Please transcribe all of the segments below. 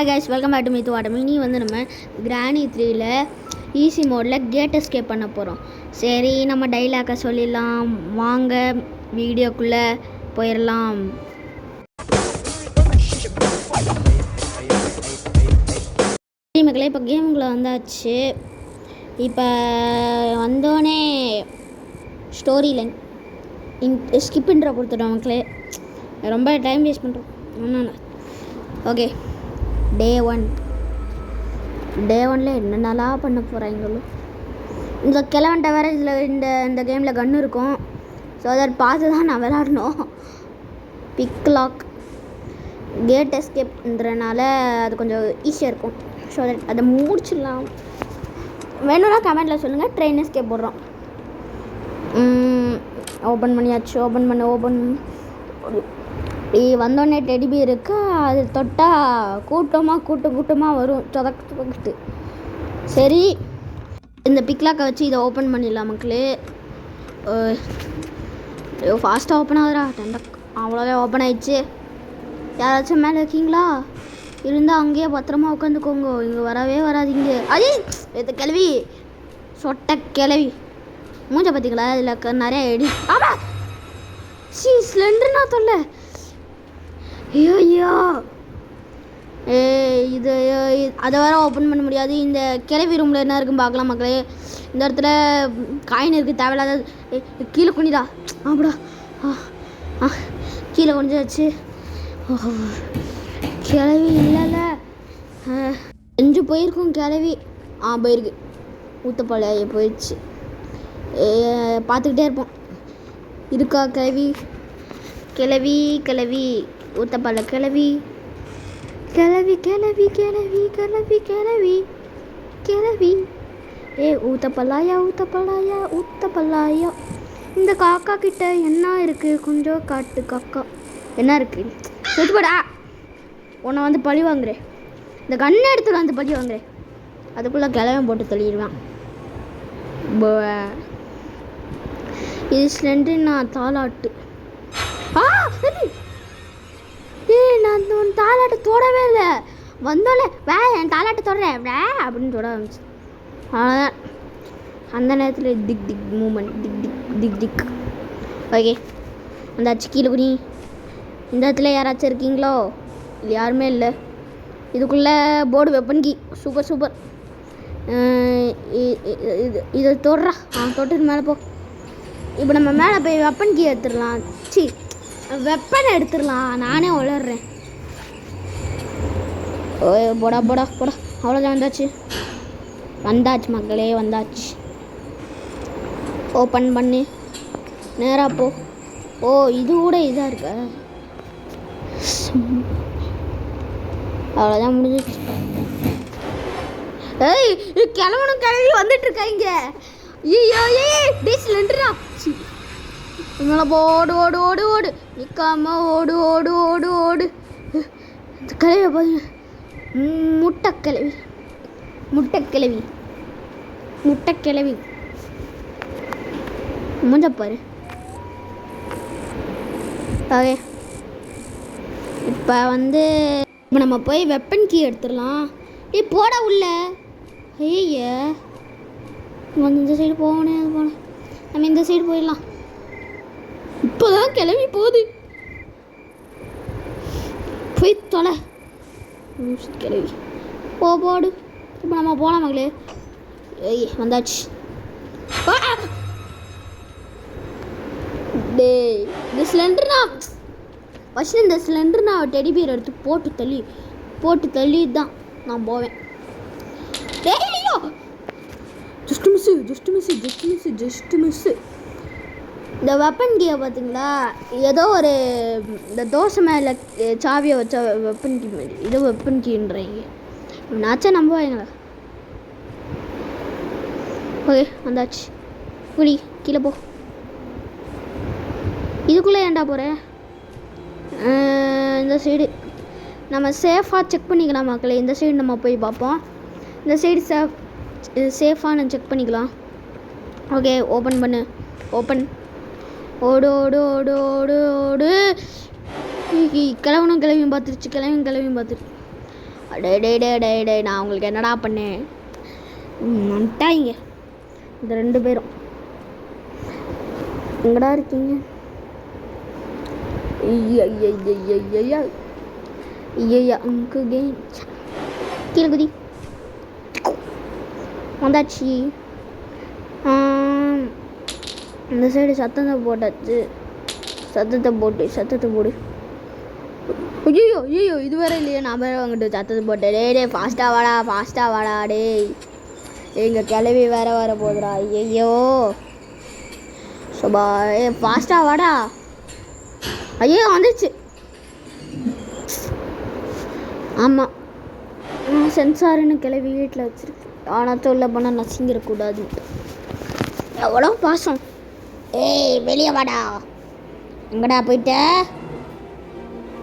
Guys welcome back to மீத்து வாட்டம். இனி வந்து நம்ம கிராணி 3ல ஈஸி மோடில் கேட் எஸ்கேப் பண்ண போகிறோம். சரி, நம்ம டைலாக்கை சொல்லிடலாம். வாங்க வீடியோக்குள்ளே போயிடலாம். மக்களே, இப்போ கேமுக்குள்ளே வந்தாச்சு. இப்போ வந்தோடனே ஸ்டோரி லைன் ஸ்கிப்புன்ற கொடுத்துட்டோம் மக்களே. ரொம்ப டைம் வேஸ்ட் பண்ணுறோம். ஒன்றும் ஓகே. டே 1ல் என்னென்னலாம் பண்ண போகிறாங்களோ. இந்த கிழவன்ட்ட வேறு இதில் இந்த கேமில் கன்று இருக்கும். ஸோ அதை பார்த்து தான் நான் விளாடணும். பிக் லாக் கேட் எஸ்கேப்ன்றனால அது கொஞ்சம் ஈஸியாக இருக்கும். ஸோ அதை முடிச்சிடலாம். வேணும்னா கமெண்டில் சொல்லுங்கள். ட்ரெயின் எஸ்கேப் போடுறோம். ஓப்பன் பண்ணியாச்சு. ஓப்பன் வந்தோடனே டெடிபி இருக்கு. அது தொட்டால் கூட்டமாக வரும். சொதக்கிட்டு. சரி, இந்த பிக்லாக்கை வச்சு இதை ஓப்பன் பண்ணிடலாம் மக்களே. ஃபாஸ்ட்டாக ஓப்பன் ஆகுறா. அவ்வளோதான், ஓப்பன் ஆயிடுச்சு. யாராச்சும் மேலே இருக்கீங்களா? இருந்தால் அங்கேயே பத்திரமா உட்காந்துக்கோங்க. இங்கே வரவே வராதிங்க. அதே இது கிளவி சொட்ட கிளவி மூஞ்ச பார்த்தீங்களா? இதில் நிறையா எடி. ஆமாம், ஸ்லெண்டர்னா தொல்லை. ஐயோ இது அதை வேறு ஓப்பன் பண்ண முடியாது. இந்த கிளவி ரூமில் என்ன இருக்குன்னு பார்க்கலாம் மக்களே. இந்த இடத்துல காயின் இருக்குது. தேவையில்லாத கீழே குனிடா. அப்படியா? கீழே குனிஞ்சாச்சு. கிளவி இல்லைல்ல, எஞ்சு போயிருக்கும் கிளவி. போயிருக்கு. ஊத்தப்பாளைய போயிடுச்சு. பார்த்துக்கிட்டே இருப்போம். இருக்கா கிளவி ஊத்தப்பால கிளவி. ஊத்தப்பல்லாயா. இந்த காக்கா கிட்ட என்ன இருக்குது? கொஞ்சம் காட்டு காக்கா. என்ன இருக்குது? செத்துப்படா. உன்னை வந்து பழி வாங்குறேன். இந்த கண்ணை எடுத்துட்டு வந்து பழி வாங்குறேன். அதுக்குள்ளே கிளவன் போட்டு தள்ளிடுவேன். இது ஸ்லெண்டர். நான் தாளாட்டு. நான் தாளாட்டு தொடவே இல்லை. வந்தோடனே என் தாளாட்டு தொடறேன் அப்படின்னு தொட ஆரம்பிச்சு. அவ்வளோதான். அந்த நேரத்தில் திக் மூமெண்ட். திக். ஓகே, வந்தாச்சு. கீழே குனி. இந்த இடத்துல யாராச்சும் இருக்கீங்களோ? இல்லை, யாருமே இல்லை. இதுக்குள்ளே போர்டு வெப்பன் கீ. சூப்பர். இதை தொடுறா. தொட்டுட்டு மேலே போ. இப்போ நம்ம மேலே போய் வெப்பன் கீ எடுத்துடலாம். வெப்பனை எடுத்துடலாம். நானே உளர்றேன். போடா. அவ்வளோதான், வந்தாச்சு மக்களே. வந்தாச்சு. ஓப்பன் பண்ணு. நேராக போ. இது கூட இதாக இருக்க. அவ்வளோதான், முடிஞ்சிச்சு. கிளம்பணும். கிளம்பி வந்துட்டு இருக்காங்க. சிலிண்டரா இவங்கள ஓடு. நிற்காம ஓடு. கிளவி பாருங்க. முட்டைக்கிளவி முடிஞ்சப்பாரு. ஓகே, இப்போ நம்ம போய் வெப்பன் கீ எடுத்துடலாம். போட உள்ள. இந்த சைடு போனேன். நம்ம இந்த சைடு போயிடலாம். இப்போதான் கிளம்பி போகுது. போய் தொலை கிளவி. போடு. இப்போ நம்ம போகலாம் மகளே. வந்தாச்சு. இந்த சிலிண்டர்னா ஃபஸ்ட்டு இந்த சிலிண்டர் நான் டெடிபியர் எடுத்து போட்டு தள்ளி தான் நான் போவேன். ஐயோ, ஜஸ்ட் மிஸ்ஸு. இந்த வெப்பன் கீயை பார்த்தீங்களா? ஏதோ ஒரு இந்த தோசை மேலே சாவியை வச்ச வெப்பன் கீ மாதிரி. இதோ வெப்பன் கீன்றீங்க. நாச்சா நம்புவாங்களா? ஓகே, வந்தாச்சு. குடி. கீழே போ. இதுக்குள்ளே ஏன்டா போகிறேன்? இந்த சைடு நம்ம சேஃபாக செக் பண்ணிக்கலாம் மக்களே. இந்த சைடு நம்ம போய் பார்ப்போம். இந்த சைடு சேஃபாக நான் செக் பண்ணிக்கலாம். ஓகே, ஓப்பன் பண்ணு. ஓடு. கிளவியும் பார்த்துருச்சு. டே நான் உங்களுக்கு என்னடா பண்ணேன் வந்துட்டாங்க இந்த 2 பேரும். எங்கடா இருக்கீங்க? ஐயா அங்கு கீழே குதி வந்தாச்சு. இந்த சைடு சத்தத்தை போட்டாச்சு. சத்தத்தை போடு. ஐயோ இது வேற இல்லையே. நான் வேற வாங்கிட்டு சத்தத்தை போட்டேன். டே ஃபாஸ்ட்டாக வாடா டே. எங்கள் கிளவி வேற வர போதுடா. ஐயோ சோபா ஃபாஸ்ட்டாக வாடா. ஐயோ வந்துடுச்சு. ஆமாம் சென்சாருன்னு கிளவி வீட்டில் வச்சுருக்கு. ஆனால் சொல்ல போனால் நசிங்கிடக்கூடாது. எவ்வளோ பாசம். வெளியே வாடா. எங்கடா போயிட்ட?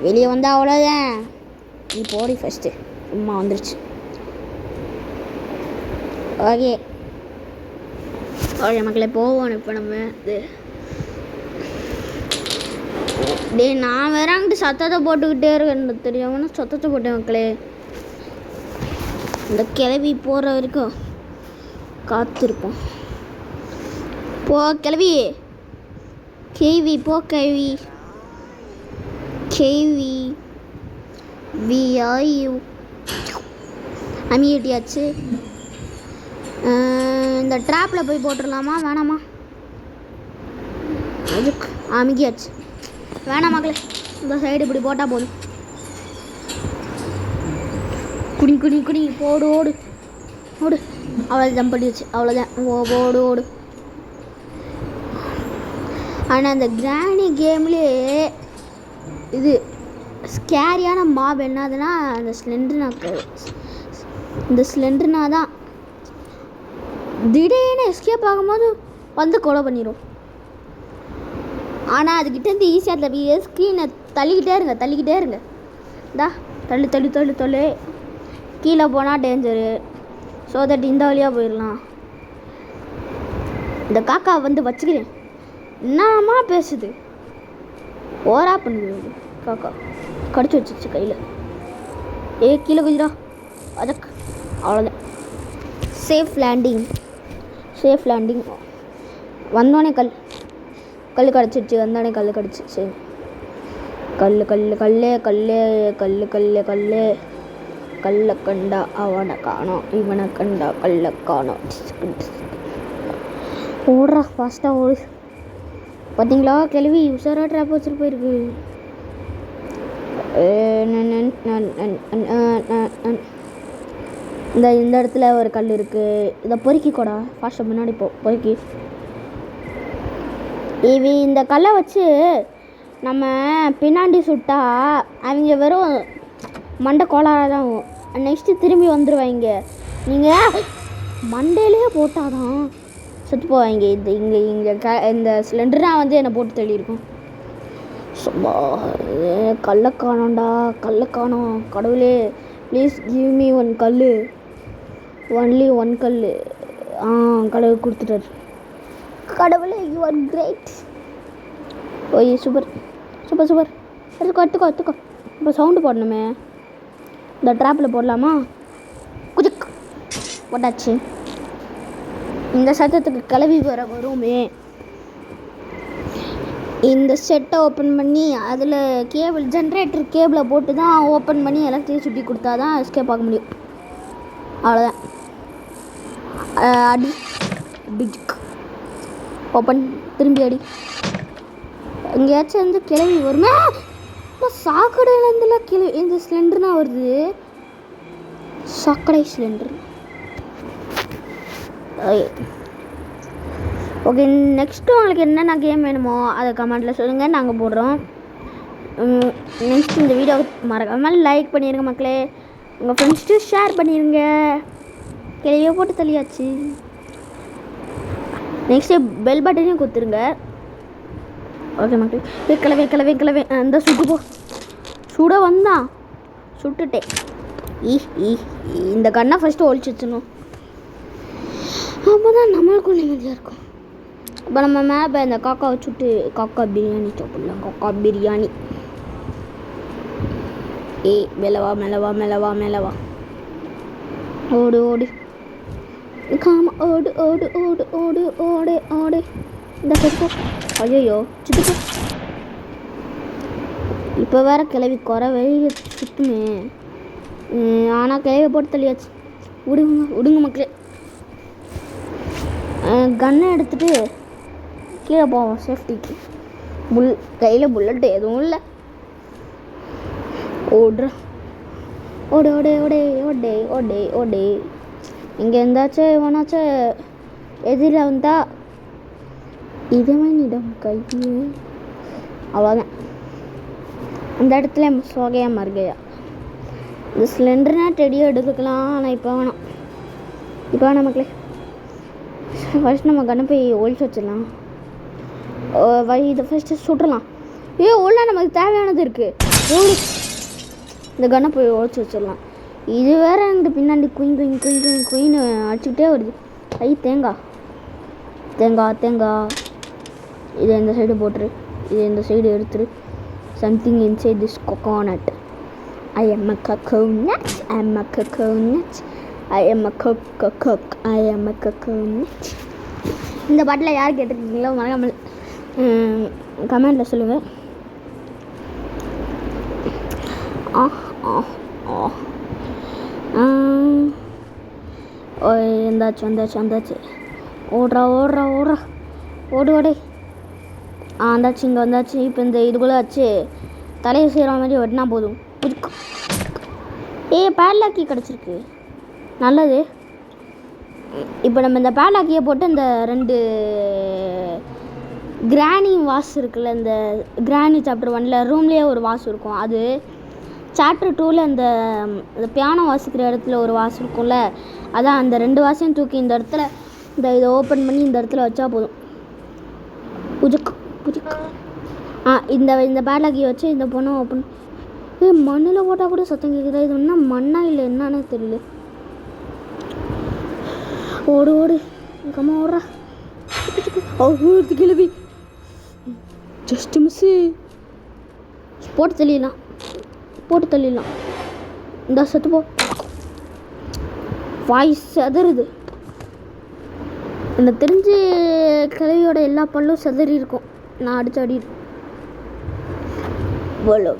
வெளியே வந்தால் அவ்வளோதான். நீ போடி ஃபஸ்ட்டு. சும்மா வந்துருச்சு. ஓகே மக்களே போவோம் இப்போ நம்ம. நான் வேற அங்கிட்டு சத்தத்தை போட்டுக்கிட்டே இருக்கேன் தெரியாம சத்தத்தை போட்டேன் மக்களே. இந்த கிளவி போகிற வரைக்கும் காத்திருப்போம். போ கிளவி. கேவி போ கேவி விஐயு அமிட்டியாச்சு. இந்த ட்ராப்பில் போய் போட்டுடலாமா வேணாமா? அதுக்கு அமுகியாச்சு. வேணாம் மக்களே, இந்த சைடு இப்படி போட்டால் போதும். குடி போடு ஓடு. அவ்வளோ ஜம்ப் பண்ணிடுச்சு. அவ்வளோதான். ஓடு. ஆனால் அந்த கிராணி கேம்லேயே இது ஸ்கேரியான மாப் என்னதுன்னா அந்த ஸ்லெண்டர்னா தான் திடீர்னு எஸ்கேப் ஆகும்போது வந்து கொலை பண்ணிடும். ஆனால் அதுக்கிட்டேருந்து ஈஸியாக தள்ளி ஸ்க்ரீனை தள்ளிக்கிட்டே இருங்க. இந்தா தள்ளு கீழே போனால் டேஞ்சரு. ஸோ தட் இந்த வழியாக போயிடலாம். இந்த காக்கா வந்து வச்சுக்கிறேன். என்னமா பேசுது? ஓரா பண்ணுது காக்கா. கடிச்சு வச்சிச்சு கையில். கீழே குதிரா. அதுக்கு அவ்வளோதான். Safe landing. வந்தோடனே கல் கிடச்சிடுச்சு. வந்தோடனே கல் கிடச்சிச்சு. கல்லை கண்டா அவனை காணோம், இவனை கண்டா கல்லை காணோம். ஓடுறா ஃபாஸ்ட்டாக ஓடு. பார்த்தீங்களா கிளவி உஷாராக ட்ராப் வச்சுட்டு போயிருக்கு. இந்த இடத்துல ஒரு கல் இருக்குது. இதை பொறுக்கிக்கோடா ஃபாஸ்ட்டாக. முன்னாடி பொறுக்கி இந்த கல்லை வச்சு நம்ம பின்னாடி சுட்டா அவங்க வெறும் மண்டை கோளாறாக தான் ஆகும். நெக்ஸ்ட்டு திரும்பி வந்துடுவாங்க. நீங்கள் மண்டையிலே போட்டால் தான் செத்து போவாங்க. இந்த சிலிண்டராக வந்து என்னை போட்டு தள்ளியிருக்கோம். சும்மா கல்லை காணோம். கடவுளே ப்ளீஸ் கிவ் மீ 1 கல். ஒன்லி 1 கல். கடவுள் கொடுத்துட்டார். கடவுளே யூ ஆர் கிரேட். ஓய் சூப்பர். எடுத்துக்கோ. இப்போ சவுண்டு போடணுமே. இந்த ட்ராப்பில் போடலாமா? குதிக் போட்டாச்சு. இந்த சத்தத்துக்கு கிளவி வருமே. இந்த செட்டை ஓப்பன் பண்ணி அதில் ஜென்ரேட்டர் கேபிளை போட்டு தான் ஓப்பன் பண்ணி எல்லாத்தையும் சுட்டி கொடுத்தா தான் எஸ்கேப் ஆக முடியும். அவ்வளோதான். அடி டிஜிக் ஓப்பன். திரும்பி அடி. எங்கேயாச்சும் வந்து கிளவி வருமே. சாக்கடையிலேருந்துல இந்த சிலிண்டர்னா வருது. சாக்கடை சிலிண்டர். ஓகே நெக்ஸ்ட்டு உங்களுக்கு என்னென்ன கேம் வேணுமோ அதை கமெண்ட்டில் சொல்லுங்கள், நாங்கள் போடுறோம். நெக்ஸ்ட் இந்த வீடியோ மறக்காமல் லைக் பண்ணிடுங்க மக்களே. உங்கள் ஃப்ரெண்ட்ஸ்ட்டு ஷேர் பண்ணிடுங்க. கிளையோ போட்டு தள்ளியாச்சு. நெக்ஸ்ட்டு பெல் பட்டனையும் கொடுத்துருங்க. ஓகே மக்களே. வைக்கலவே அந்த சுட வந்தான். சுட்டுட்டேன். இந்த கண்ணை ஃபஸ்ட்டு ஒழிச்சு வச்சணும். அப்போ தான் நம்மளுக்கும் நிம்மதியாக இருக்கும். இப்போ நம்ம மேலே இந்த காக்காவை சுட்டு காக்கா பிரியாணி சாப்பிடலாம். காக்கா பிரியாணி ஏய் மெலவா மெலவா மெலவா மெலவா. ஓடு ஓடு காம ஓடு ஓடு ஓடு ஓடு ஓடு ஓடு. இந்த செப்போ ஐயோ சுத்துப்போ. இப்போ வேற கிளவி குறை வெளியில் சுற்றுமே. ஆனால் கிளவி போட்டு தள்ளியாச்சு. விடுங்க விடுங்க மக்களே. கன்னை எடுத்துகிட்டு கீழே போவோம் சேஃப்டிக்கு. கையில் புல்லட் எதுவும் இல்லை. ஓடுற ஓடு ஓடே ஓடே ஓடே ஓடே ஓடே. இங்கே இருந்தாச்சும் இவனாச்சும் எதிரில் வந்தா இதவனிடம் கையே அவ்வளோதான். அந்த இடத்துல சோகையா மறுகையா. இந்த சிலிண்டர்னா டெடியோ எடுத்துக்கலாம். ஆனால் இப்போ வேணாம். இப்போ வேணாம் மக்களே. ஃபர்ஸ்ட் நம்ம கண்ணை போய் ஒழிச்சு வச்சிடலாம். இதை ஃபஸ்ட்டு சுட்டுடலாம். உள்ள நமக்கு தேவையானது இருக்குது. ஓடு. இந்த கண்ணை போய் ஒழிச்சு வச்சிடலாம். இது வேறு எங்கிட்ட பின்னாடி குயின் குயின் குயின் குயின் குயின்னு அடிச்சுக்கிட்டே வருது. தேங்காய் தேங்காய் தேங்காய். இதை இந்த சைடு போட்டுரு. இதை இந்த சைடு எடுத்துரு. Something inside this coconut. I am a coconut. I am a coconut. I am a cock. I am a coconut. இந்த பாட்டில் யார் கேட்டிருக்கீங்களோ மறக்காமல் கமெண்டில் சொல்லுங்கள். வந்தாச்சு வந்தாச்சு வந்தாச்சு. ஓடுறா ஓடுறா ஓடுறா ஓடு ஓடே. வந்தாச்சு இங்கே வந்தாச்சு. இப்போ இந்த இதுக்குள்ளே வச்சு தலையை செய்கிற மாதிரி வெட்டினா போதும். பேட்லாக்கி கிடச்சிருக்கு. நல்லது. இப்போ நம்ம இந்த பேட்லாக்கியை போட்டு இந்த 2 கிராணி வாஸ் இருக்குல்ல. இந்த கிராணி சாப்டர் 1 ரூம்லேயே ஒரு வாஸ் இருக்கும். அது சாப்டர் 2 இந்த பியானோ வாசிக்கிற இடத்துல ஒரு வாஸ் இருக்கும்ல. அதான் அந்த 2 வாசையும் தூக்கி இந்த இடத்துல இதை ஓப்பன் பண்ணி இந்த இடத்துல வச்சா போதும். புஜுக்கு புஜுக்கு. இந்த பேட்லாக்கி வச்சு இந்த பொண்ணை ஓப்பன். மண்ணில் போட்டால் கூட சத்தம் கேட்குதா? இது ஒன்றா மண்ணா இல்லை என்னன்னு தெரியல. ஓடு ஓடு கம்மா ஓடுறா. ஓடுறது கிளவி. Just miss. போட்டு தள்ளிடலாம் போட்டு தள்ளிடலாம். இந்த செத்துப்போ. வாய்ஸ் செதறுது. எனக்கு தெரிஞ்சு கிளவியோட எல்லா பல்லும் செதறி இருக்கும். நான் அடிச்சு அடி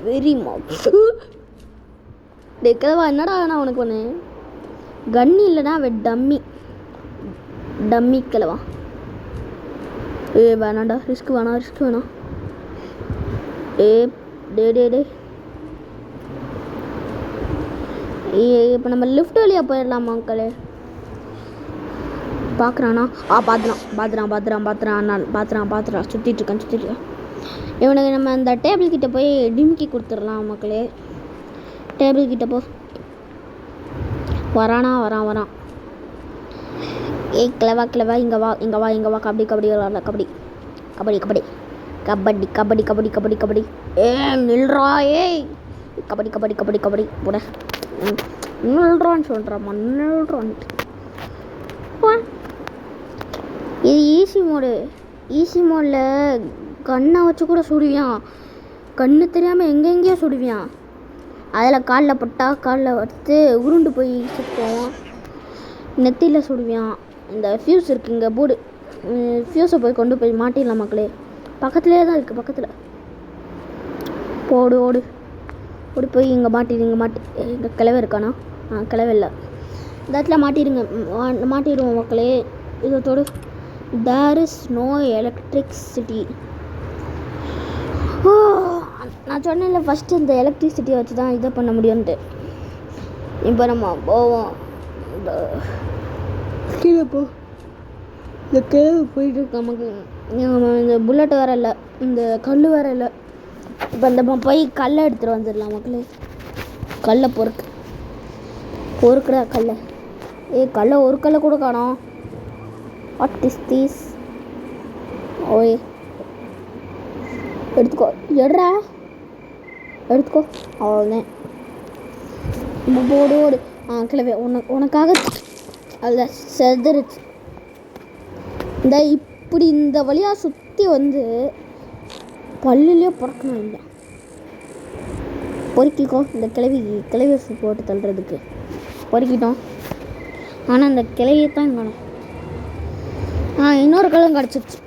வெரி மார்க்ஸ். டே கிளவா என்னடா நான் உனக்கு ஒன்று கன்னி இல்லைனா டம்மி டம்மி கிளவா. வேணாண்டா. ரிஸ்க் வேணாம். டே டே டே. இப்போ நம்ம லிஃப்ட் வழியாக போயிடலாம் மக்களே. பார்க்குறானா? பாத்துறான். சுற்றிட்டு இருக்கான். இவனுக்கு நம்ம அந்த டேபிள் கிட்ட போய் டிமிக்கி கொடுத்துடலாம் மக்களே. டேபிள் கிட்ட போ. வரான். கிளவா இங்கே வா. கபடி. நில்றா. கபடி போட. நில்றான்னு சொல்கிறாம்மா. நில்றான்ட்டு. இது ஈஸி மோடில் கண்ணை வச்சு கூட சுடுவியான். கண்ணு தெரியாமல் எங்கெங்கேயோ சுடுவியான். அதில் காலில் பட்டா காலில் வச்சு உருண்டு போய் சுற்றுவோம். நெத்தியில் சுடுவியான். இந்த ஃபியூஸ் இருக்குது இங்கே போர்டு. ஃபியூஸை கொண்டு போய் மாட்டிடலாம் மக்களே. பக்கத்துலேயே தான் இருக்குது. பக்கத்தில் போடு ஓடு போய் இங்கே மாட்டி. இங்கே கிளவை இருக்கானா? கிளவை இல்லை. இந்த இடத்துல மாட்டிடுவோம் மக்களே. இதோடு தேர் இஸ் நோ எலக்ட்ரிசிட்டி. நான் சொன்னேன்ல ஃபஸ்ட்டு இந்த எலக்ட்ரிசிட்டியை வச்சு தான் இதை பண்ண முடியும்ன்ட்டு. இப்போ நம்ம போவோம். கீழே போ. இந்த கிழவு போயிட்டு நமக்கு இந்த புல்லட் வேறு இல்லை. இந்த கல் வேறு இல்லை. இப்போ இந்த போய் கல்லை எடுத்துகிட்டு வந்துடலாம் மக்களே. கல்லை பொறுக்குறா கல்லை. கல்லை ஒரு கல்லை கூட காணோம். What is this? ஓய் எடுத்துக்கோ. எடுத்துக்கோ. அவ்வளோதான். போடு. கிளவே உனக்காக அதில் செதறிச்சு. இப்படி இந்த வழியாக சுற்றி வந்து பல்லுலேயே பிறக்கணும். இல்லை பொறுக்கிக்கோ. இந்த கிளவி போட்டு தள்ளுறதுக்கு பொறுக்கிட்டோம். ஆனால் அந்த கிளவியை தான் காணும். இன்னொரு கலம் கிடச்சிருச்சு.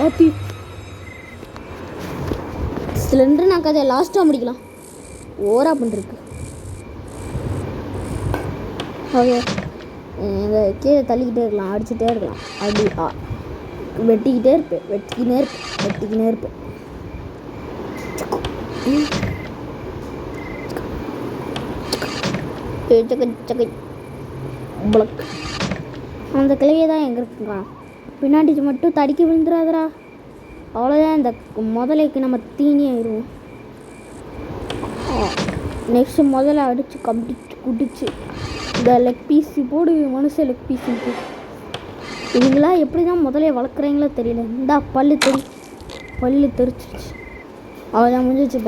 ஓபி சிலிண்டர் நான் கதையை லாஸ்ட்டாக முடிக்கலாம். ஓரா பண்ணிருக்கு. ஓகே, இந்த கீழே தள்ளிக்கிட்டே இருக்கலாம், அடிச்சுட்டே இருக்கலாம். அப்படி வெட்டிக்கிட்டே இருப்பேன். அந்த கிளையே தான் எங்கே இருக்குங்க. பின்னாடி மட்டும் தடிக்கி விழுந்துடாதரா. அவ்வளோதான். இந்த முதலைக்கு நம்ம தீனி ஆயிடுவோம். நெக்ஸ்ட்டு முதல்ல அடித்து குடிச்சு இந்த லெக் பீஸு போடு. மனுஷன் லெக் பீஸு இவங்களாம் எப்படி தான் முதலையை வளர்க்குறீங்களோ தெரியல. இந்தா பல்லு தெரிச்சிருச்சு. அவ்வளோதான், முடிஞ்சிச்சு.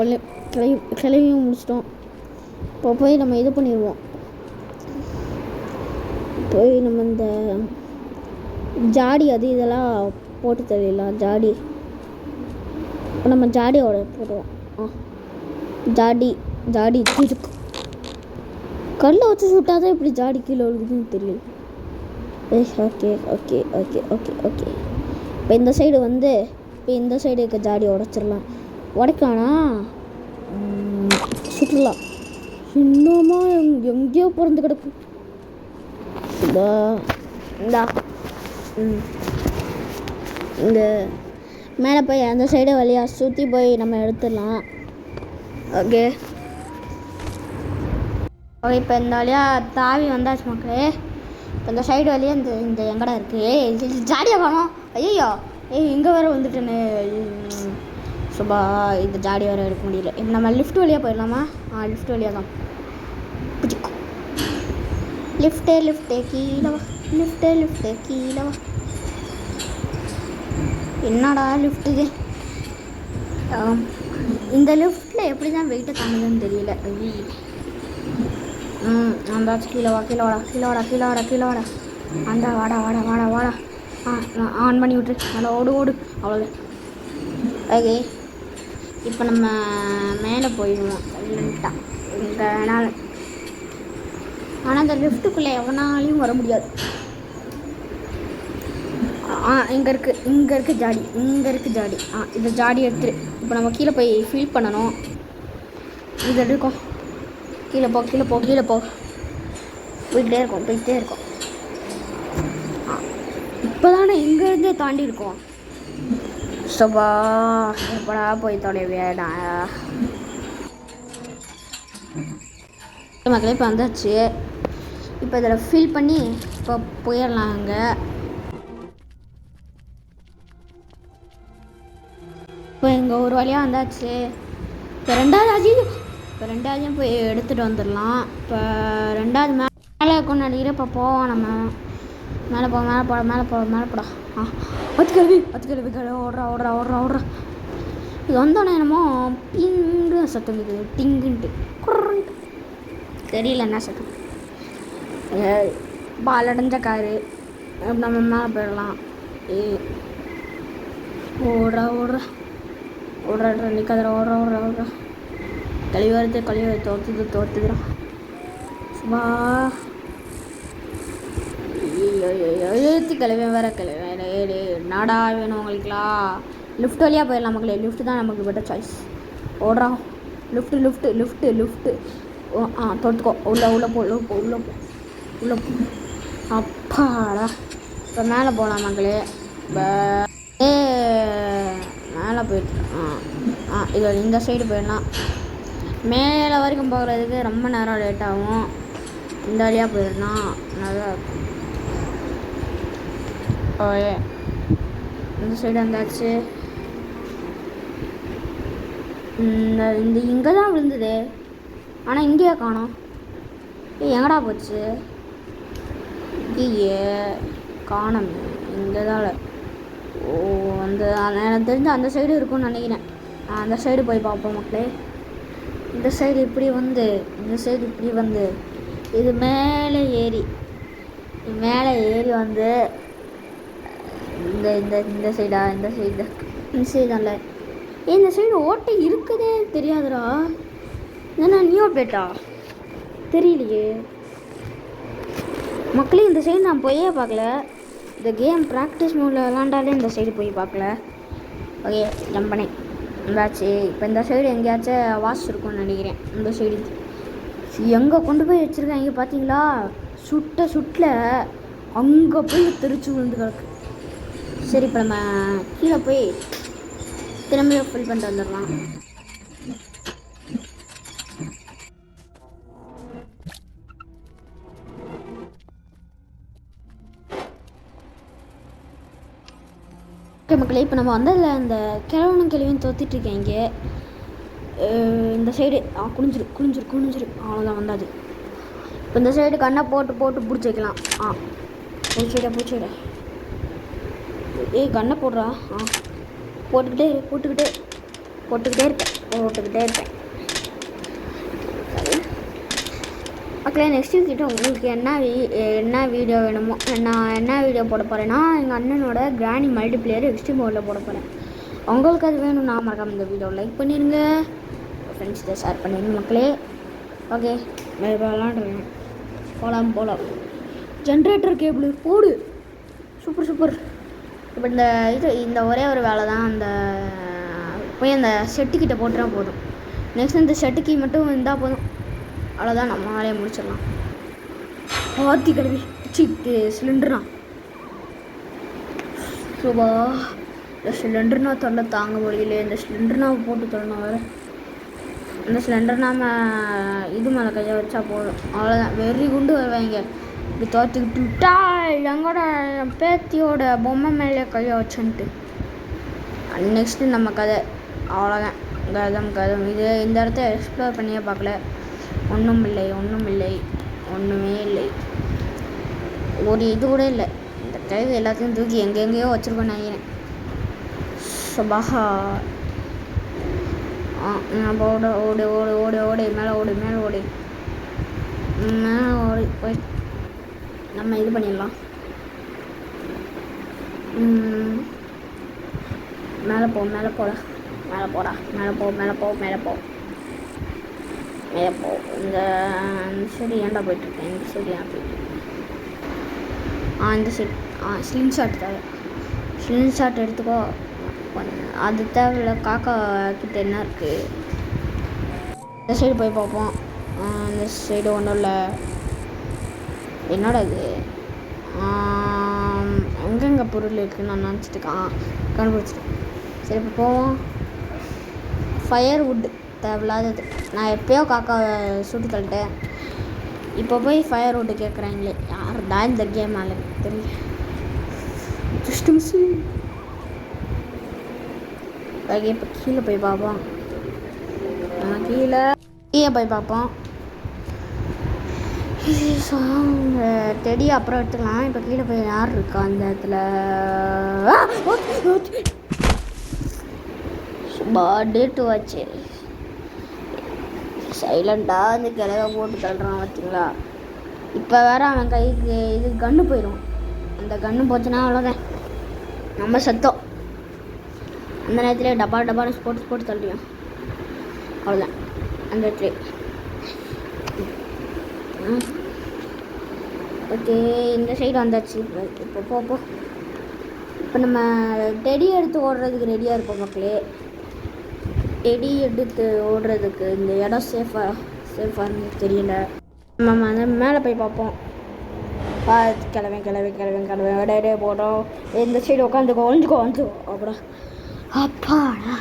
கிளவியும் முடிச்சிட்டோம். இப்போ போய் நம்ம இது பண்ணிடுவோம். போய் நம்ம இந்த ஜாடி இதெல்லாம் போட்டு தள்ளிடலாம். ஜாடி இப்போ நம்ம ஜாடியோட போடுவோம். ஜாடி தூக்கு. கல்லை வச்சு சுட்டாதான் இப்படி ஜாடி கீழே விழுகுதுன்னு தெரியல. ஓகே. இப்போ இந்த சைடு இருக்க ஜாடியை உடைச்சிடலாம். உடைக்கானா சுற்றலாம். இன்னுமா எங்கேயோ பிறந்து கிடக்கு. இந்த மேலே போய் அந்த சைடு வழியாக சுற்றி போய் நம்ம எடுத்துடலாம். ஓகே, இப்போ இந்த வழியாக தாவி வந்தாச்சு மக்களே. இப்போ இந்த சைடு வழியாக இந்த எங்கடா இருக்குது ஜாடியாக காணோம். ஐயோ இங்கே வேறு வந்துட்டேன்னு. சுபா இந்த ஜாடி வேறு எடுக்க முடியல. இப்போ நம்ம லிஃப்ட் வழியாக போயிடலாமா? லிஃப்ட் வழியாக தான். லிஃப்ட்டு கீழே வா. என்னடா லிஃப்ட் இது? இந்த லிஃப்ட்டில் எப்படி தான் வெயிட்டை தாங்குதுன்னு தெரியல. அந்தாச்சும் கீழே வாடா. அந்த வாடா. ஆன் பண்ணி விட்டுரு. நல்லா ஓடு. அவ்வளோதான். ஓகே, இப்போ நம்ம மேலே போயிடுவோம். இங்கே ஆனால் அந்த லிஃப்ட்டுக்குள்ளே எவனாலையும் வர முடியாது. இங்கே இருக்கு ஜாடி. இந்த ஜாடி எடுத்துரு. இப்போ நம்ம கீழே போய் ஃபில் பண்ணணும். இது எடுக்கும். கீழே போ. போயிட்டே இருக்கோம். இப்போ தானே இங்கேருந்தே தாண்டி இருக்கோம். சபா எப்படா போய் தொலைவேடா. மக்களே இப்போ வந்தாச்சு. இப்போ இதில் ஃபில் பண்ணி இப்போ போயிடலாம். அங்கே இப்போ இங்கே ஒரு வழியாக வந்தாச்சு. இப்போ ரெண்டாவதையும் போய் எடுத்துகிட்டு வந்துடலாம். இப்போ ரெண்டாவது மேலே கொண்டு அடிக்கிற. இப்போ போவோம் நம்ம. மேலே போடா. அத்துக்கிழவி ஓடுறா. இது வந்தோடனே என்னமோ பிங்கு சத்தம் இருக்குது. டிங்குன்ட்டு தெரியல என்ன சத்தம். பால் அடைஞ்ச காரு. நம்ம மேலே போயிடலாம். ஓடுறா நிற்காத. ஓடுறா. கழிவு வருது. தோத்துதுறான். சுபா கிளவி வேற. நாடா வேணும் உங்களுக்குலாம். லிஃப்ட் வழியாக போயிடலாம் மக்களே. லிஃப்ட் தான் நமக்கு பெட்டர் சாய்ஸ். ஓடுறா. லிஃப்ட்டு. தொடுத்துக்கோ. உள்ள போ. அப்பாடா. இப்போ மேலே போகலாம் மக்களே. மேலே போயிட்டு இது இந்த சைடு போயிடலாம். மேலே வரைக்கும் போகிறதுக்கு ரொம்ப நேரம் லேட் ஆகும். இந்த வழியாக போயிடலாம். நல்லா இருக்கும். ஓகே, இந்த சைடு வந்தாச்சு. இந்த இங்கே தான் விழுந்தது. ஆனால் இங்கேயே காணோம். எங்கடா போச்சு? இங்கேயே காணோம். இங்கே தான். எனக்கு தெரிஞ்சு அந்த சைடு இருக்கும்னு நினைக்கிறேன். அந்த சைடு போய் பார்ப்போம் மக்களே. இந்த சைடு இப்படி வந்து இது மேலே ஏறி வந்து இந்த சைடால இந்த சைடு ஓட்டை இருக்குதே தெரியாதுடா. என்ன நியூ அப்டேட்டா தெரியலையே மக்களே. இந்த சைடு நான் போயே பார்க்கல. இந்த கேம் ப்ராக்டிஸ் மோடில் விளாண்டாலே இந்த சைடு போய் பார்க்கல. ஓகே ஜம்ப் பண்ணேன் இருந்தாச்சு. இப்போ இந்த சைடு எங்கேயாச்சும் வாஷ் இருக்கும்னு நினைக்கிறேன். இந்த சைடு எங்கே கொண்டு போய் வச்சுருக்காங்க பார்த்தீங்களா? சுட்டில் அங்கே போய் தெரிச்சு விழுந்து கிடக்கு. சரி இப்போ நம்ம கீழே போய் திரும்பியும் ஃபில் பண்ணிட்டு வந்துடலாம். ஓகே மக்களே, இப்போ நம்ம வந்ததில் இந்த கிழவனும் கிழவியும் தோத்திட்ருக்கேன். இந்த சைடு குனிஞ்சிரு அவ்வளோதான் வந்தாது. இப்போ இந்த சைடு கண்ணை போட்டு பிடிச்சி வைக்கலாம். பூச்சிட கண்ணை போடுறா. போட்டுக்கிட்டே இருப்பேன். மக்களே நெக்ஸ்ட் கிட்ட உங்களுக்கு என்ன வீடியோ வேணுமோ, நான் என்ன வீடியோ போட போகிறேன்னா எங்கள் அண்ணனோட கிராணி மல்டிப்ளேயர் எக்ஸ்ட்ரீம் மோடில் போட போகிறேன். உங்களுக்கு அது வேணும்னா மறக்காம இந்த வீடியோ லைக் பண்ணிடுங்க, ஃப்ரெண்ட்ஸ்கிட்ட ஷேர் பண்ணிடுங்க மக்களே. ஓகே விளாண்டுருங்க. போகலாம். ஜென்ரேட்டர் கேபிள் போடு. சூப்பர். இப்போ இந்த ஒரே ஒரு வேலை தான். அந்த போய் அந்த செட்டுக்கிட்ட போட்டுனா போதும். நெக்ஸ்ட் இந்த செட்டுக்கு மட்டும் இருந்தால் போதும். அவ்வளோதான், நம்ம வேலையை முடிச்சிடலாம். ஆத்தி கழுவி சிலிண்டர்னா சுபா. இந்த சிலிண்டர்னா தொல்லை தாங்க முடியல. இந்த சிலிண்டர்னாவை போட்டு தொல்லணும் வேறு. இந்த சிலிண்டர் நாம் இது மேலே கையை வச்சா போதும். அவ்வளோதான், வெறி குண்டு வருவாங்க. இப்படி தோற்றுக்கிட்டு விட்டா எங்கூட பேத்தியோட பொம்மை மேலே கையை வச்சுன்ட்டு. நெக்ஸ்ட்டு நம்ம கதை அவ்வளோதான். கதம் இது இந்த இடத்த எக்ஸ்ப்ளோர் பண்ணியே பார்க்கல. ஒன்றுமே இல்லை. ஒரு இது கூட இல்லை. இந்த கழிவு எல்லாத்தையும் தூக்கி எங்கெங்கேயோ வச்சுருக்கோன்னு நினைக்கிறேன். சுபாஹா. ஓடு மேலே ஓடு போய் நம்ம இது பண்ணிடலாம். மேலே போ. இந்த சைடு ஏன்டா போயிட்டுருக்கேன்? இந்த சைடு ஏன் போயிட்டுருக்கேன்? இந்த சைடு ஸ்லின்ஷாட் தேவை. ஸ்லின்ஷாட் எடுத்துக்கோ. அது தேவையில்ல. காக்கா கிட்ட என்ன இருக்குது? இந்த சைடு போய் பார்ப்போம். இந்த சைடு ஒன்றும் இல்லை. என்னோட இது எங்கெங்கே பொருள் இருக்குதுன்னு நான் நினச்சிட்டுருக்கேன். கண்டுபிடிச்சிட்டேன். சரி இப்போ போவோம். ஃபயர்வுட் தேவையில்லாதது. நான் எப்போயோ காக்காவை சுட்டு தள்ளிட்டேன். இப்போ போய் ஃபயர்வுட்டு கேட்குறாங்களே. யார் தான் இந்த கேம் ஆளு தெரியல. ஓகே இப்போ கீழே போய் பார்ப்போம். டெடி அப்புறம் எடுத்துக்கலாம். இப்போ கீழே போய் யார் இருக்கா அந்த இடத்துல? டேட்டு வாட்சு சைலண்டாக அந்த கிழவை போட்டு தள்ளுறான் பார்த்தீங்களா? இப்போ வேற அவன் கைக்கு இது கன்று போயிடும். அந்த கன்று போச்சுன்னா அவ்வளோதான், நம்ம சத்தம். அந்த நேரத்துலேயே டப்பான்னு போட்டு தள்ளியும் அவ்வளோதான். அந்த இடத்துல ஓகே இந்த சைடு வந்தாச்சு. இப்போ போ. இப்போ நம்ம டெடி எடுத்து ஓடுறதுக்கு ரெடியாக இருப்போம் மக்களே. டெடி எடுத்து ஓடுறதுக்கு இந்த இடம் சேஃபாக தெரியல. நம்ம அந்த மேலே போய் பார்ப்போம். கிளம்பி விடையே போடுறோம். இந்த சைடு உட்காந்துக்கோ, ஒழிஞ்சுக்கோ அப்புறம் அப்பாடா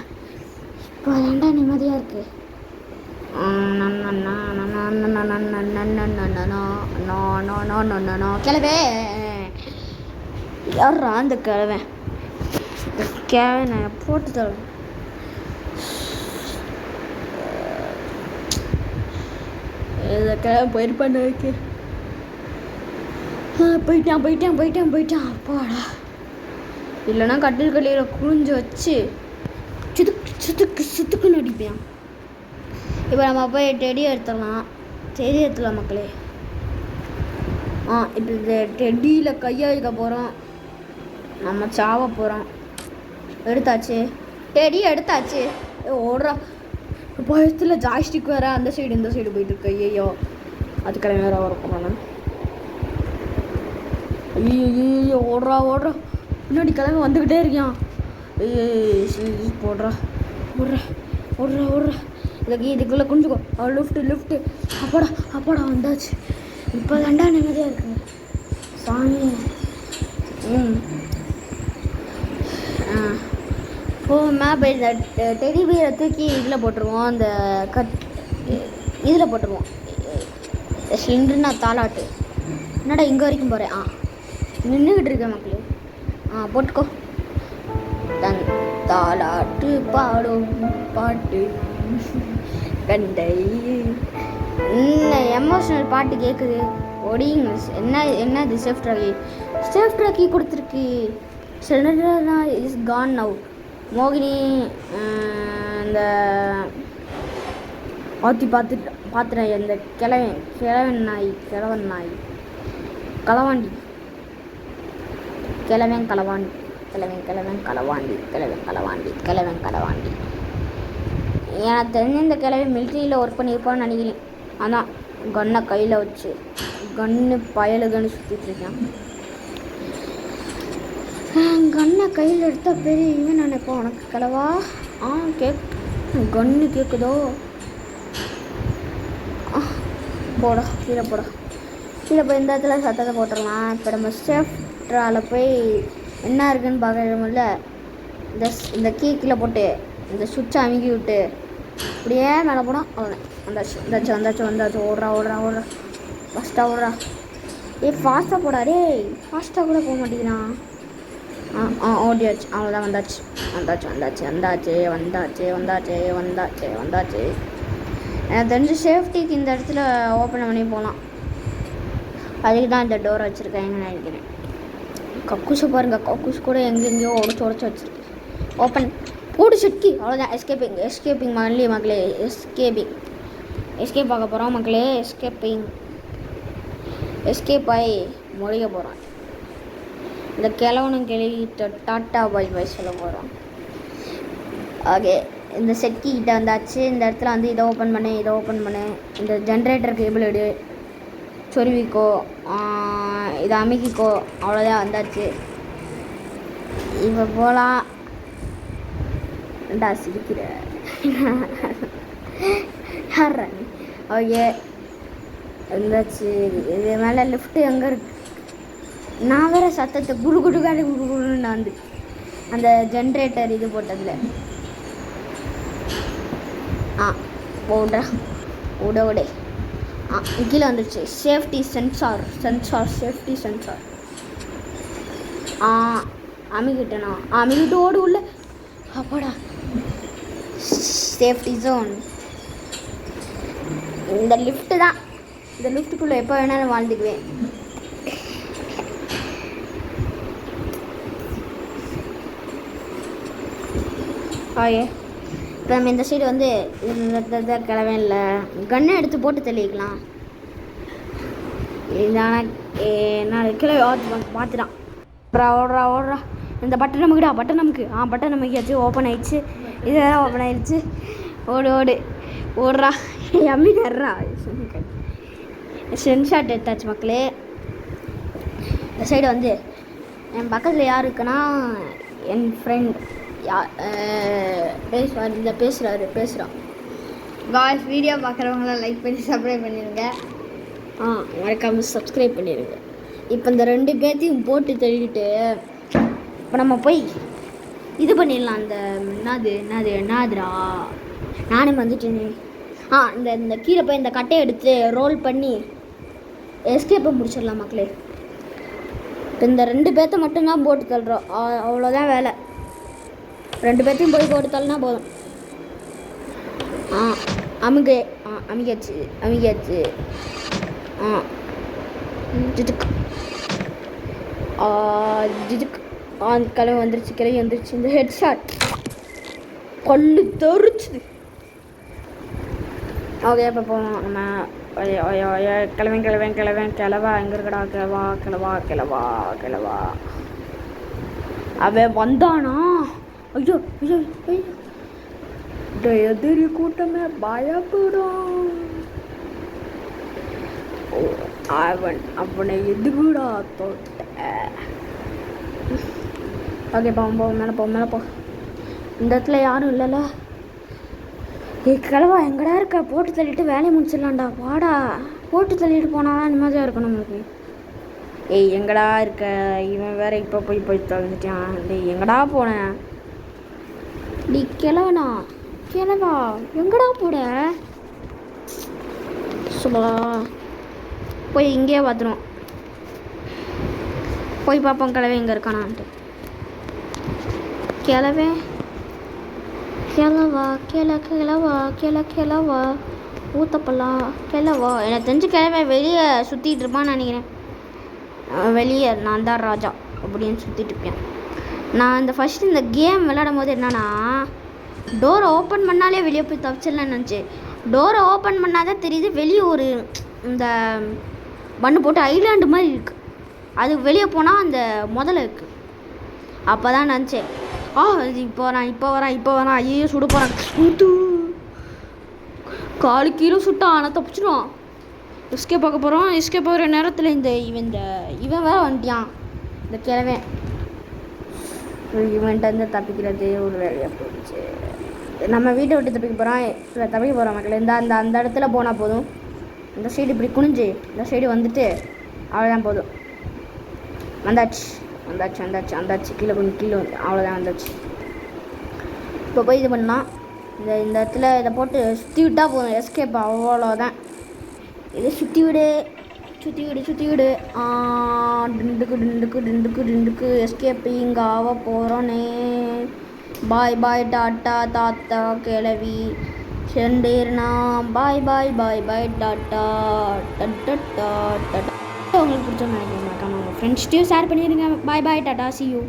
இப்போ ரெண்டா நிம்மதியாக இருக்குது. கிளவே யாரா அந்த கிழவன்? நான் போட்டு தரேன். கிழவன் போயிருப்பான்னு இருக்கு. போயிட்டான் அப்பாடா. இல்லைன்னா கட்டில் கல்லியில் குளிஞ்சு வச்சு சுத்துக்குன்னு அடிப்பேன். இப்போ நம்ம போய் டெடி எடுத்துடலாம் மக்களே. இப்போ இந்த டெடியில் கையை வைக்க போகிறோம். நம்ம சாவ போகிறோம். டெடி எடுத்தாச்சு. ஓடுறா பயத்தில் ஜாய்ஸ்டிக் வேறு அந்த சைடு இந்த சைடு போயிட்டு இருக்கு. ஐயோ அது கிளம்பி வேற வர போகிறேன். ஐயோ ஓடுறா பின்னாடி கிளம்பி வந்துக்கிட்டே இருக்கான். போடுறா இதுக்குள்ளே குஞ்சுக்கோ. லிஃப்ட்டு அப்பாடா வந்தாச்சு. இப்போ தாண்டா நிம்மதியாக இருக்குங்க சாமி. மேப் இந்த டெடி பியரை தூக்கி இதில் போட்டுருவோம். அந்த இதில் போட்டுருவோம். சிலிண்டர்னா தாலாட்டு. என்னடா இங்கே வரைக்கும் போகிறேன். நின்றுக்கிட்டு இருக்கேன் மக்களே. போட்டுக்கோ. தாலாட்டு பாடும் பாட்டு கண்டை எமோஷனல் பாட்டு கேட்குது. ஒடிங்க என்னது சேஃப் ட்ராக்கி கொடுத்துருக்கு. சிலிண்டர்னா இஸ் கான் நவ். மோகினி இந்த ஆத்தி பார்த்துட்டேன். இந்த கிழவன் நாய் களவாண்டி எனக்கு தெரிஞ்ச இந்த கிழவி மிலிட்ரியில் ஒர்க் பண்ணியிருப்பான்னு நினைக்கிறேன். அதான் கன்னை கையில் வச்சு பயலுகன்னு சுற்றிட்டு இருக்கேன். கன்னை கையில் எடுத்தால் பெரிய இவன் நினைப்போம். உனக்கு கிழவா கன்னு கேட்குதோ? கீழே போய் இந்த இடத்துல சத்தத்தை போட்டுடலாம். இப்போ நம்ம சேஃப்ட்ராவில் போய் என்ன இருக்குன்னு பார்க்கறோம்ல. இந்த கீழே போட்டு இந்த சுவிட்சை அமுக்கி விட்டு அப்படியே மேலே போனால் அவ்வளோதான். வந்தாச்சு. ஓடுறா ஃபஸ்ட்டாக ஓடுறா. ஃபாஸ்ட்டாக போடா. ஃபாஸ்ட்டாக கூட போக மாட்டேங்கிறான். ஓடியாச்சு. அவ்வளோதான். வந்தாச்சு. எனக்கு தெரிஞ்சு சேஃப்டிக்கு இந்த இடத்துல ஓப்பன் பண்ணி போகலாம். அதுக்கு தான் இந்த டோரை வச்சுருக்கேன்னு நினைக்கிறேன். கக்கூஸை பாருங்கள். கக்கூஸ் கூட எங்கெங்கேயோ உடச்சி வச்சுருக்கு. ஓப்பன் போடு சுட்கி. அவ்வளோதான். எஸ்கேப்பிங் மக்களே. எஸ்கேப் ஆக போகிறோம் மக்களே. எஸ்கேப் ஆகி முடிக்க போகிறோம். இந்த கிழவனும் கிளவிட்ட டாட்டா பாய் சொல்ல போகிறோம். ஓகே, இந்த செட்கி கிட்ட வந்தாச்சு. இந்த இடத்துல வந்து இதை ஓப்பன் பண்ணு. இந்த ஜென்ரேட்டர் கேபிள் எடு, சொருவிக்கோ, இதை அமுக்கிக்கோ. அவ்வளோதான், வந்தாச்சு. இப்போ போகலாம். சிரிக்கிற ஓகே வந்தாச்சு. இது மேலே லிஃப்ட்டு எங்கே இருக்கு? நான் வேறு சத்தத்தை குடுன்னு வந்து அந்த ஜென்ரேட்டர் இது போட்டதில் உடே கீழே வந்துடுச்சு. Safety sensor அமிக்கிட்டேண்ணா. அமிக்கிட்டு ஓடு உள்ள. அப்பாடா, சேஃப்டி ஜோன். இந்த லிஃப்ட்டு தான். இந்த லிஃப்ட்டுக்குள்ளே எப்போ வேணாலும் வாழ்ந்துக்குவேன். ஓகே, இப்போ நம்ம இந்த சைடு வந்து கிளவே இல்லை. கன்னை எடுத்து போட்டு தெளிக்கலாம். நான் கிளவி பார்த்துட்டான். ஓடுறா. இந்த பட்டன் நமக்கு ஓப்பன் ஆயிடுச்சு. இது வேறு ஓப்பன் ஆயிடுச்சு. ஓடுறா. அம்மி தர்றா. ஸ்கிரீன்ஷாட் எடுத்தாச்சு மக்களே. இந்த சைடு வந்து என் பக்கத்தில் யார் இருக்குன்னா என் ஃப்ரெண்ட் பேசுகிறான். காய்ஸ், வீடியோ பார்க்குறவங்களாம் லைக் பண்ணி சப்ஸ்கிரைப் பண்ணிடுங்க. மறக்காமல் சப்ஸ்கிரைப் பண்ணிடுங்க. இப்போ இந்த 2 பேர்த்தையும் போட்டு தள்ளிட்டு இப்போ நம்ம போய் இது பண்ணிடலாம். அந்த என்னதுடா நானே வந்துட்டேனே. இந்த கீழே போய் இந்த கட்டையை எடுத்து ரோல் பண்ணி எஸ்கேப்பை முடிச்சிடலாம் மக்களே. இப்போ இந்த 2 பேர்த்த மட்டும்தான் போட்டு தள்ளுறோம். அவ்வளோதான் வேலை. 2 பேர்த்தையும் போய் போட்டு தள்ளினா போதும். அமிகாச்சு. கிளம்பி வந்துருச்சு. இந்த ஹெட்ஷாட் கொல்லு தெரிச்சுது. ஓகே, இப்போ போவோம் நம்ம. கிளவா எங்கே இருக்கடா? கிளவா அவன் வந்தானா? ஐயோ இந்த எதிரி கூட்டமே பயப்படும். அவனை எதுக்குடா தொட்ட? ஓகே போவோம் மேலே போ. இந்த இடத்துல யாரும் இல்லைல்ல. கிழவா எங்கடா இருக்க? போட்டு தள்ளிட்டு வேலையை முடிச்சிடலாம்டா. வாடா, போட்டு தள்ளிட்டு போனாதான் நிம்மதியாக இருக்கும் நம்மளுக்கு. எங்கடா இருக்க? இவன் வேற இப்போ போய் தொலைஞ்சிட்டான். எங்கடா போனேன்? நீ கிழவா எங்கடா போட? சொல்லா போய் இங்கேயே பார்த்துருவோம். போய் பார்ப்போம் கிழவை எங்கே இருக்கானான்ட்டு. கிழவா ஊத்தப்பல்லா கிழவா. எனக்கு தெரிஞ்சு கிழவை வெளியே சுற்றிட்டு இருப்பான்னு நினைக்கிறேன். வெளியே நான் தான் ராஜா அப்படின்னு சுற்றிட்டு இருப்பேன். நான் இந்த கேம் விளையாடும் போது என்னன்னா, டோரை ஓப்பன் பண்ணாலே வெளியே போய் தப்பிச்சிடலான்னு நினச்சேன். டோரை ஓப்பன் பண்ணாதான் தெரியுது வெளியே ஒரு இந்த மண்ணு போட்டு ஐலாண்டு மாதிரி இருக்குது. அது வெளியே போனால் அந்த முதல்ல இருக்குது. அப்போ தான் நினச்சேன், இப்போ வரான் ஐயோ சுட போகிறான். காலு கீழே சுட்டான். ஆனால் தப்பிச்சிடுவான். எஸ்கே பார்க்க போகிறோம். எஸ்கே போகிற நேரத்தில் இவன் வேற வந்துட்டான். இந்த கிழவன் இவன்ட்டு வந்து தப்பிக்கிறது ஒரு வேலையாக போயிடுச்சு. நம்ம வீட்டை விட்டு தப்பிக்க போகிறோம் மக்கள். அந்த இடத்துல போனால் போதும். இந்த சைடு இப்படி குனிஞ்சு இந்த சைடு வந்துட்டு அவ்வளோதான் போதும். வந்தாச்சு கீழே வந்து அவ்வளோதான் வந்தாச்சு. இப்போ போய் இது பண்ணால் இந்த இடத்துல இதை போட்டு சுற்றி விட்டால் போதும். எஸ்கேப் அவ்வளோதான். இதை சுற்றி விடு. டிண்டுக்கு எஸ்கேப்பிங் ஆக போகிறோன்னே. பாய் டாட்டா தாத்தா கிளவி செண்டேர்னா. பாய் டாட்டா டாட்டா. உங்களுக்கு பிடிச்ச நினைக்கிறேன். உங்கள் ஃப்ரெண்ட்ஸ்டையும் ஷேர் பண்ணிடுங்க. பாய் டாட்டா, see you.